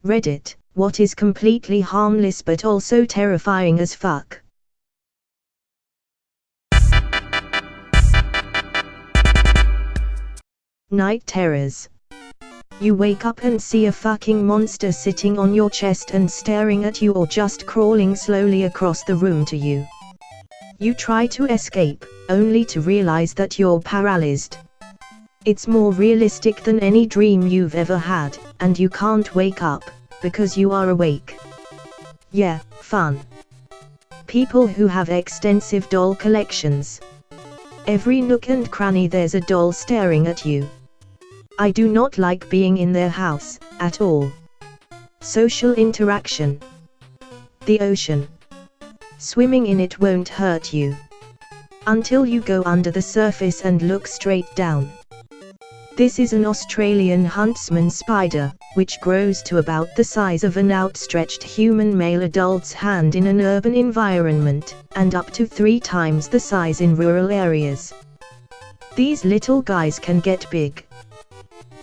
Reddit, what is completely harmless but also terrifying as fuck? Night terrors. You wake up and see a fucking monster sitting on your chest and staring at you or just crawling slowly across the room to you. You try to escape, only to realize that you're paralyzed. It's more realistic than any dream you've ever had, and you can't wake up, because you are awake. Yeah, fun. People who have extensive doll collections. Every nook and cranny there's a doll staring at you. I do not like being in their house, at all. Social interaction. The ocean. Swimming in it won't hurt you. Until you go under the surface and look straight down. This is an Australian huntsman spider, which grows to about the size of an outstretched human male adult's hand in an urban environment, and up to 3 times the size in rural areas. These little guys can get big.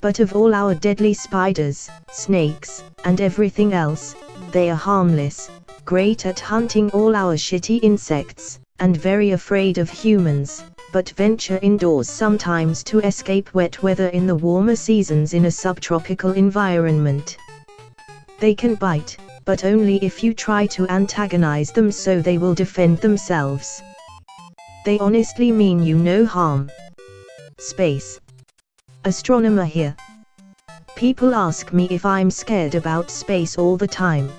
But of all our deadly spiders, snakes, and everything else, they are harmless, great at hunting all our shitty insects, and very afraid of humans, but venture indoors sometimes to escape wet weather in the warmer seasons in a subtropical environment. They can bite, but only if you try to antagonize them so they will defend themselves. They honestly mean you no harm. Space. Astronomer here. People ask me if I'm scared about space all the time.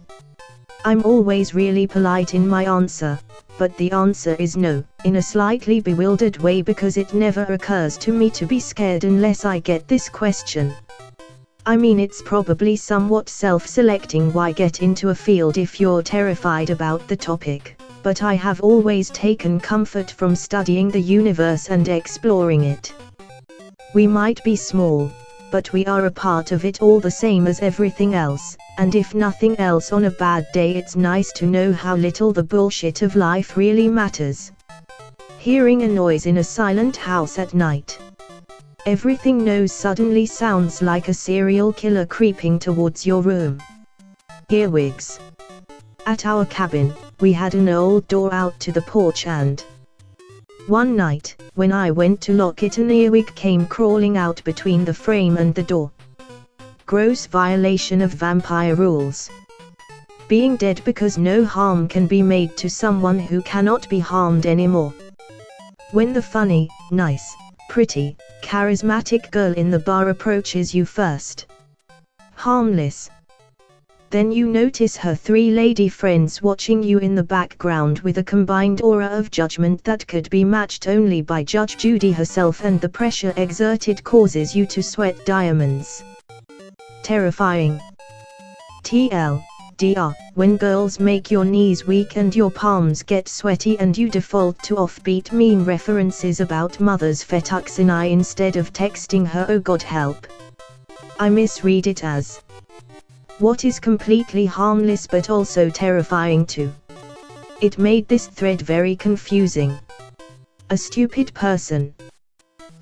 I'm always really polite in my answer, but the answer is no, in a slightly bewildered way because it never occurs to me to be scared unless I get this question. I mean, it's probably somewhat self-selecting why get into a field if you're terrified about the topic, but I have always taken comfort from studying the universe and exploring it. We might be small, but we are a part of it all the same as everything else, and if nothing else on a bad day it's nice to know how little the bullshit of life really matters. Hearing a noise in a silent house at night. Everything knows suddenly sounds like a serial killer creeping towards your room. Earwigs. At our cabin, we had an old door out to the porch and one night, when I went to lock it, an earwig came crawling out between the frame and the door. Gross violation of vampire rules. Being dead because no harm can be made to someone who cannot be harmed anymore. When the funny, nice, pretty, charismatic girl in the bar approaches you first. Harmless. Then you notice her 3 lady friends watching you in the background with a combined aura of judgment that could be matched only by Judge Judy herself, and the pressure exerted causes you to sweat diamonds. Terrifying. TLDR, when girls make your knees weak and your palms get sweaty and you default to offbeat meme references about mother's fettuccine instead of texting her "oh god help." I misread it as what is completely harmless but also terrifying too. It made this thread very confusing. A stupid person.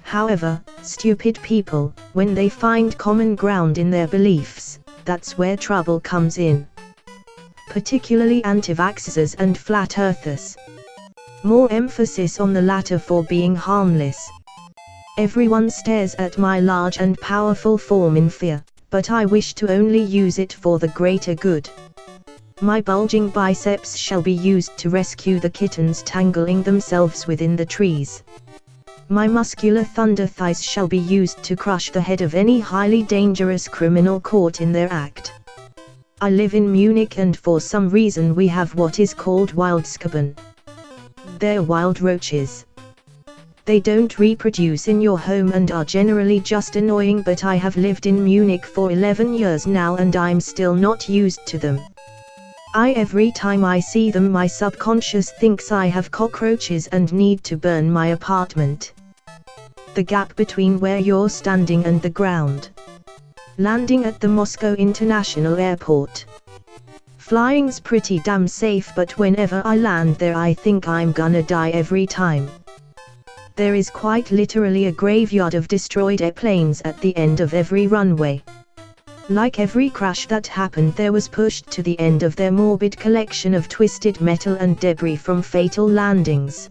However, stupid people, when they find common ground in their beliefs, that's where trouble comes in. Particularly anti-vaxxers and flat earthers. More emphasis on the latter for being harmless. Everyone stares at my large and powerful form in fear, but I wish to only use it for the greater good. My bulging biceps shall be used to rescue the kittens tangling themselves within the trees. My muscular thunder thighs shall be used to crush the head of any highly dangerous criminal caught in their act. I live in Munich and for some reason we have what is called Wildscaben. They're wild roaches. They don't reproduce in your home and are generally just annoying, but I have lived in Munich for 11 years now and I'm still not used to them. Every time I see them my subconscious thinks I have cockroaches and need to burn my apartment. The gap between where you're standing and the ground. Landing at the Moscow International Airport. Flying's pretty damn safe, but whenever I land there I think I'm gonna die every time. There is quite literally a graveyard of destroyed airplanes at the end of every runway. Like every crash that happened, there was pushed to the end of their morbid collection of twisted metal and debris from fatal landings.